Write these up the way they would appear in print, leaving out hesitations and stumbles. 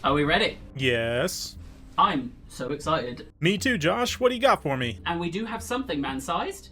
Are we ready? Yes. I'm so excited. Me too, Josh. What do you got for me? And we do have something man-sized.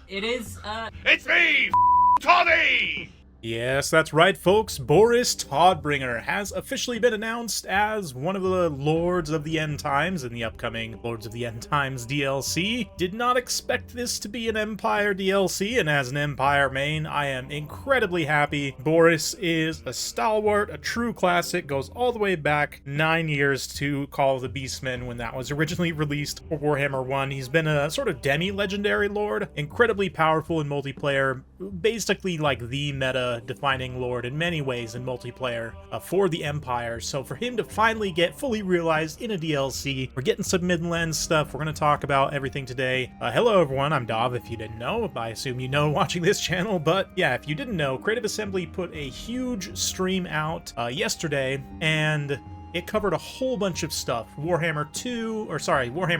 It is, It's me, Toddy! Yes, that's right, folks. Boris Toddbringer has officially been announced as one of the Lords of the End Times in the upcoming Lords of the End Times DLC. Did not expect this to be an Empire DLC, and as an Empire main, I am incredibly happy. Boris is a stalwart, a true classic, goes all the way back 9 years to Call of the Beastmen when that was originally released for Warhammer 1. He's been a sort of demi-legendary lord, incredibly powerful in multiplayer, basically like the meta-defining lord in many ways in multiplayer for the Empire. So for him to finally get fully realized in a DLC, we're getting some Middenland stuff. We're going to talk about everything today. Hello everyone, I'm Dov, if you didn't know. I assume you know watching this channel, but yeah, if you didn't know, Creative Assembly put a huge stream out yesterday, and it covered a whole bunch of stuff. Warhammer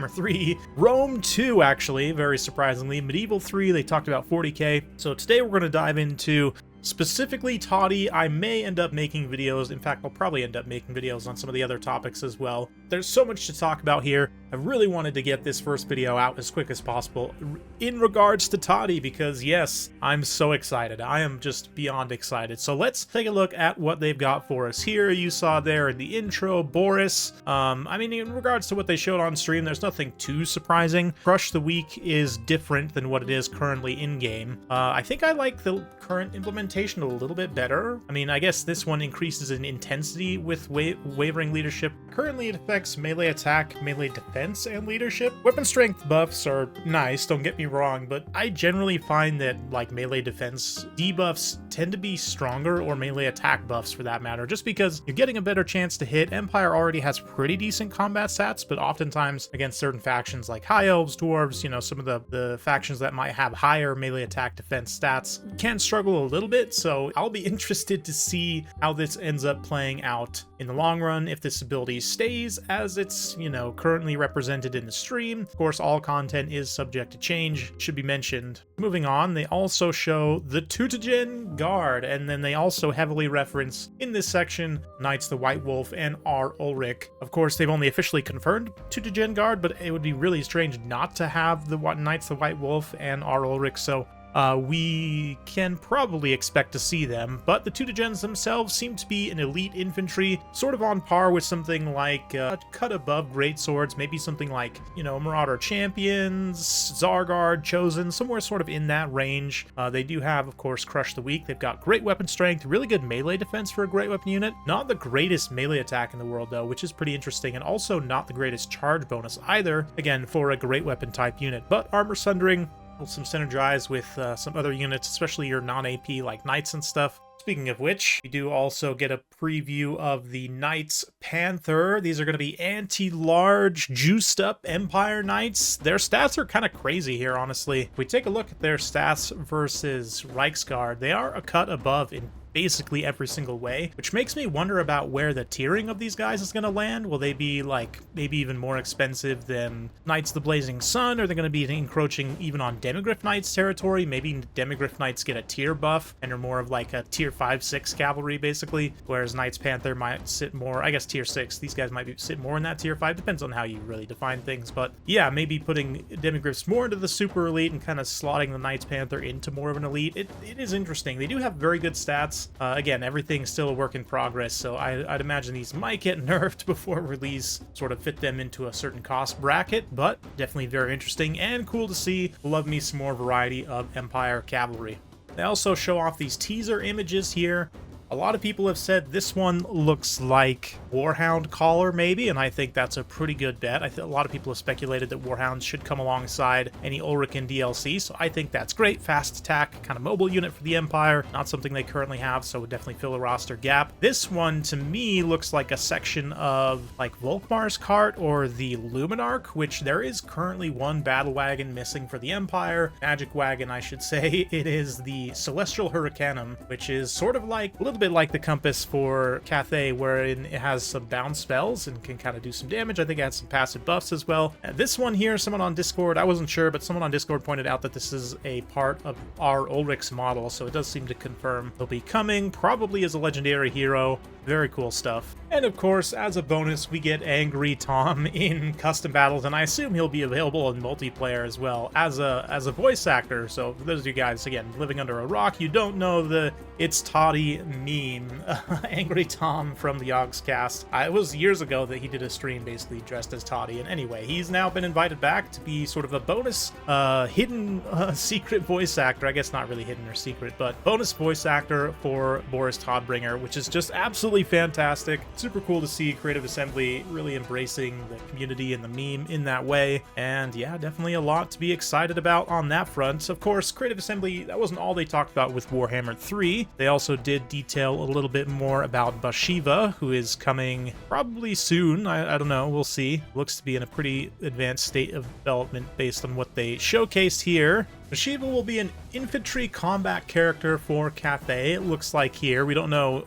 3, Rome 2 actually, very surprisingly, Medieval 3, they talked about 40k. So today we're going to dive into specifically TODDY. I may end up making videos. In fact, I'll probably end up making videos on some of the other topics as well. There's so much to talk about here. I really wanted to get this first video out as quick as possible in regards to TODDY because, yes, I'm so excited. I am just beyond excited. So let's take a look at what they've got for us here. You saw there in the intro, Boris. I mean, in regards to what they showed on stream, there's nothing too surprising. Crush the Week is different than what it is currently in-game. I think I like the current implementation a little bit better. I mean, I guess this one increases in intensity with wavering leadership. Currently, it affects melee attack, melee defense, and leadership. Weapon strength buffs are nice, don't get me wrong, but I generally find that, like, melee defense debuffs tend to be stronger, or melee attack buffs for that matter, just because you're getting a better chance to hit. Empire already has pretty decent combat stats, but oftentimes against certain factions like High Elves, Dwarves, you know, some of the factions that might have higher melee attack defense stats can struggle a little bit, so I'll be interested to see how this ends up playing out in the long run, if this ability stays as it's, you know, currently represented in the stream. Of course, all content is subject to change, should be mentioned. Moving on, they also show the TODDY Guard, and then they also heavily reference in this section Knights the White Wolf and R. Ulrich. Of course, they've only officially confirmed TODDY Guard, but it would be really strange not to have the Knights the White Wolf and R. Ulrich, so we can probably expect to see them, but the TODDY themselves seem to be an elite infantry, sort of on par with something like cut above greatswords, maybe something like, you know, Marauder Champions, Zargard, Chosen, somewhere sort of in that range. They do have, of course, Crush the Weak. They've got great weapon strength, really good melee defense for a great weapon unit. Not the greatest melee attack in the world, though, which is pretty interesting, and also not the greatest charge bonus either, again, for a great weapon type unit, but Armor Sundering, some synergize with some other units, especially your non-AP like Knights and stuff. Speaking of which, we do also get a preview of the Knights Panther. These are going to be anti-large, juiced-up Empire Knights. Their stats are kind of crazy here, honestly. If we take a look at their stats versus Reichsguard, they are a cut above in basically every single way, which makes me wonder about where the tiering of these guys is going to land. Will they be like maybe even more expensive than Knights of the Blazing Sun? Are they going to be encroaching even on Demigryph Knights territory? Maybe Demigryph Knights get a tier buff and are more of like a tier 5-6 cavalry basically, whereas Knights Panther might sit more, I guess, tier 6. These guys might sit more in that tier 5, depends on how you really define things, but yeah, maybe putting Demigryphs more into the super elite and kind of slotting the Knights Panther into more of an elite. It is interesting. They do have very good stats. Again, everything's still a work in progress, so I'd imagine these might get nerfed before release, sort of fit them into a certain cost bracket, but definitely very interesting and cool to see. Love me some more variety of Empire cavalry. They also show off these teaser images here. A lot of people have said this one looks like Warhound Collar, maybe, and I think that's a pretty good bet. A lot of people have speculated that Warhounds should come alongside any Ulrich in DLC, so I think that's great. Fast attack, kind of mobile unit for the Empire, not something they currently have, so would definitely fill a roster gap. This one, to me, looks like a section of, like, Volkmar's cart or the Luminarch, which there is currently one battle wagon missing for the Empire. Magic wagon, I should say. It is the Celestial Hurricanum, which is sort of like a little little bit like the compass for Cathay, wherein it has some bound spells and can kind of do some damage. I think it has some passive buffs as well. This one here, someone on Discord, I wasn't sure, but someone on Discord pointed out that this is a part of our Ulrich's model, so it does seem to confirm he'll be coming, probably as a legendary hero. Very cool stuff. And of course, as a bonus, we get Angry Tom in custom battles, and I assume he'll be available in multiplayer as well as a voice actor. So for those of you guys, again, living under a rock, you don't know the It's Toddy meme, Angry Tom from the Yogscast. It was years ago that he did a stream basically dressed as Toddy, and anyway, he's now been invited back to be sort of a bonus hidden secret voice actor. I guess not really hidden or secret, but bonus voice actor for Boris Toddbringer, which is just absolutely fantastic. Super cool to see Creative Assembly really embracing the community and the meme in that way, and yeah, definitely a lot to be excited about on that front. Of course, Creative Assembly, that wasn't all they talked about with Warhammer 3. They also did detail a little bit more about Bhashiva, who is coming probably soon. I don't know, we'll see. Looks to be in a pretty advanced state of development based on what they showcased here. Bhashiva will be an infantry combat character for Cathay, it looks like here. We don't know,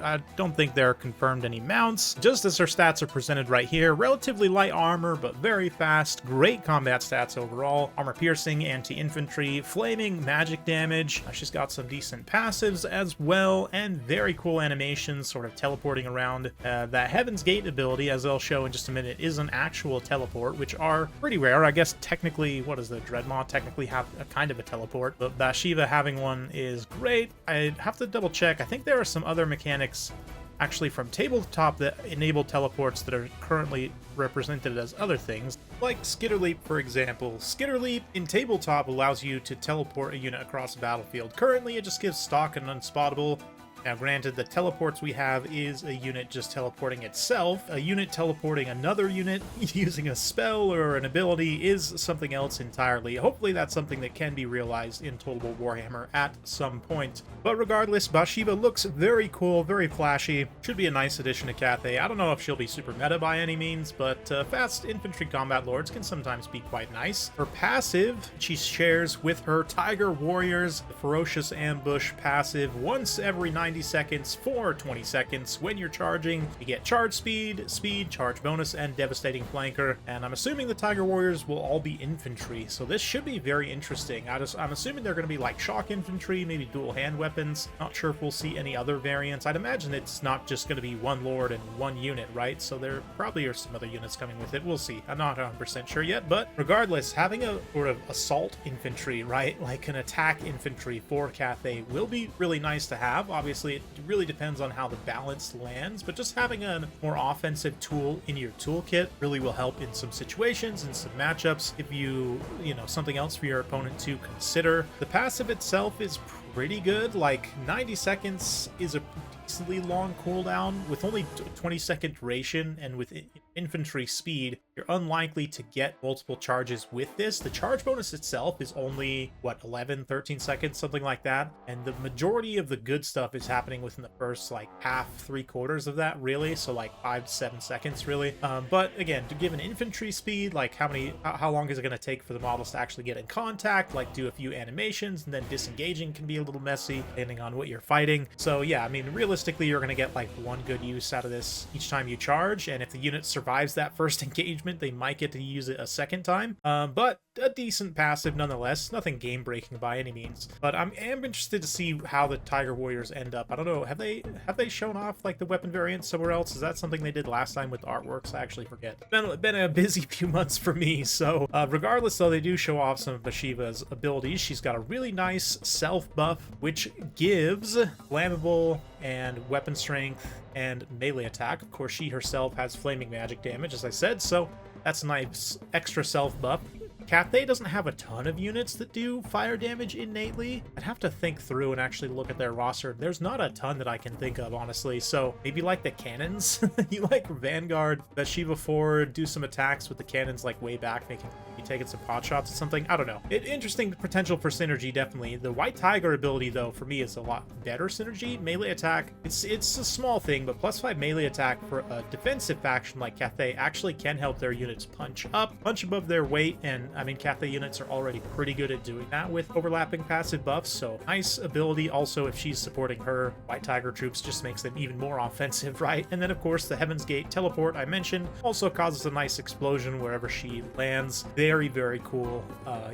I don't think there are confirmed any mounts. Just as her stats are presented right here, relatively light armor, but very fast, great combat stats overall. Armor piercing, anti-infantry, flaming, magic damage. She's got some decent passives as well, and very cool animations, sort of teleporting around. That Heaven's Gate ability, as they'll show in just a minute, is an actual teleport, which are pretty rare. I guess technically, what does the Dreadmaw technically have? A kind of a teleport, but Bhashiva having one is great. I have to double check. I think there are some other mechanics actually from tabletop that enable teleports that are currently represented as other things, like Skitter Leap, for example. Skitter Leap in tabletop allows you to teleport a unit across a battlefield. Currently, it just gives stock and unspottable. Now, granted, the teleports we have is a unit just teleporting itself. A unit teleporting another unit using a spell or an ability is something else entirely. Hopefully that's something that can be realized in Total Warhammer at some point. But regardless, Bhashiva looks very cool, very flashy. Should be a nice addition to Cathay. I don't know if she'll be super meta by any means, but fast infantry combat lords can sometimes be quite nice. Her passive, she shares with her Tiger Warriors, the Ferocious Ambush passive, once every 90 seconds for 20 seconds. When you're charging, you get charge speed, charge bonus, and devastating flanker. And I'm assuming the Tiger Warriors will all be infantry, so this should be very interesting. I'm assuming they're going to be like shock infantry, maybe dual hand weapons. Not sure if we'll see any other variants. I'd imagine it's not just going to be one lord and one unit, right? So there probably are some other units coming with it. We'll see. I'm not 100% sure yet, but regardless, having a sort of assault infantry, right, like an attack infantry for Cathay will be really nice to have. Obviously, it really depends on how the balance lands, but just having a more offensive tool in your toolkit really will help in some situations and some matchups. If you know, something else for your opponent to consider. The passive itself is pretty good. Like 90 seconds is a decently long cooldown with only 20-second duration, and with infantry speed, you're unlikely to get multiple charges with this. The charge bonus itself is only, what, 11, 13 seconds, something like that. And the majority of the good stuff is happening within the first, like, half, 3/4 of that, really. So, like, 5 to 7 seconds, really. But, again, to give an infantry speed, like, how long is it going to take for the models to actually get in contact, like, do a few animations, and then disengaging can be a little messy, depending on what you're fighting. So, yeah, I mean, realistically, you're going to get, like, one good use out of this each time you charge, and if the unit survives that first engagement, they might get to use it a second time, but a decent passive nonetheless. Nothing game breaking by any means, but I am interested to see how the Tiger Warriors end up. I don't know, have they shown off like the weapon variants somewhere else? Is that something they did last time with the artworks? I actually forget. Been a busy few months for me. So regardless, though, they do show off some of Bhashiva's abilities. She's got a really nice self buff which gives flammable and weapon strength and melee attack. Of course, she herself has flaming magic damage, as I said, so that's a nice extra self buff. Cathay doesn't have a ton of units that do fire damage innately. I'd have to think through and actually look at their roster. There's not a ton that I can think of, honestly. So maybe like the cannons. You like Vanguard, Bhashiva 4, do some attacks with the cannons like way back, making you taking some pot shots or something. I don't know. Interesting potential for synergy, definitely. The White Tiger ability, though, for me is a lot better synergy. Melee attack, it's a small thing, but +5 melee attack for a defensive faction like Cathay actually can help their units punch up, punch above their weight, and I mean, Cathay units are already pretty good at doing that with overlapping passive buffs, so nice ability. Also, if she's supporting her, White Tiger troops just makes them even more offensive, right? And then, of course, the Heaven's Gate teleport I mentioned also causes a nice explosion wherever she lands. Very, very cool.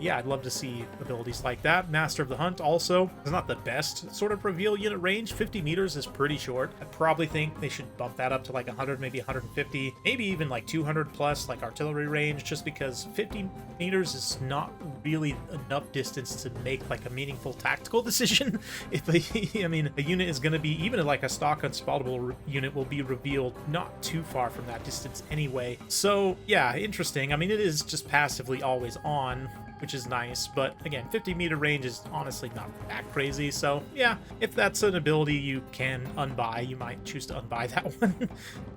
Yeah, I'd love to see abilities like that. Master of the Hunt also is not the best sort of reveal unit range. 50 meters is pretty short. I probably think they should bump that up to like 100, maybe 150, maybe even like 200 plus, like artillery range, just because 50 meters is not really enough distance to make like a meaningful tactical decision. If I mean, a unit is going to be, even like a stock unspottable unit will be revealed not too far from that distance anyway. So yeah, interesting. I mean, it is just passively always on, which is nice, but again, 50-meter range is honestly not that crazy, so yeah, if that's an ability you can unbuy, you might choose to unbuy that one.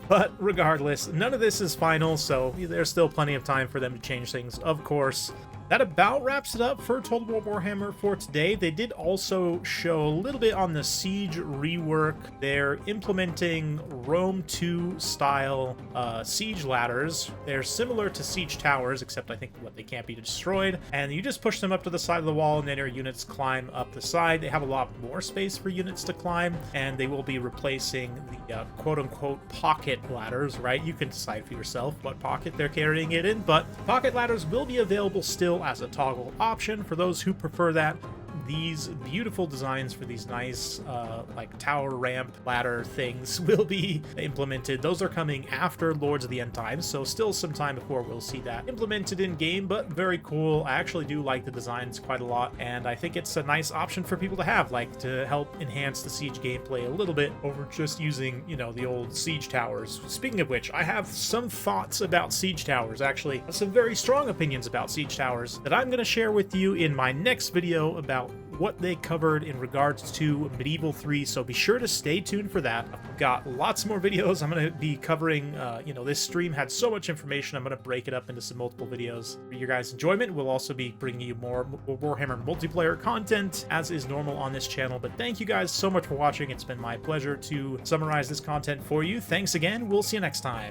But regardless, none of this is final, so there's still plenty of time for them to change things, of course. That about wraps it up for Total War Warhammer for today. They did also show a little bit on the Siege rework. They're implementing Rome 2 style siege ladders. They're similar to siege towers, except I think what they can't be destroyed. And you just push them up to the side of the wall, and then your units climb up the side. They have a lot more space for units to climb, and they will be replacing the quote-unquote pocket ladders, right? You can decide for yourself what pocket they're carrying it in, but pocket ladders will be available still as a toggle option for those who prefer that. These beautiful designs for these nice like tower ramp ladder things will be implemented. Those are coming after Lords of the End Times, so still some time before we'll see that implemented in game, but very cool. I actually do like the designs quite a lot, and I think it's a nice option for people to have, like to help enhance the siege gameplay a little bit over just using, you know, the old siege towers. Speaking of which, I have some thoughts about siege towers, actually some very strong opinions about siege towers that I'm going to share with you in my next video about what they covered in regards to Medieval 3, so be sure to stay tuned for that. I've got lots more videos I'm going to be covering. You know, this stream had so much information, I'm going to break it up into some multiple videos for your guys' enjoyment. We'll also be bringing you more Warhammer multiplayer content, as is normal on this channel, but thank you guys so much for watching. It's been my pleasure to summarize this content for you. Thanks again. We'll see you next time.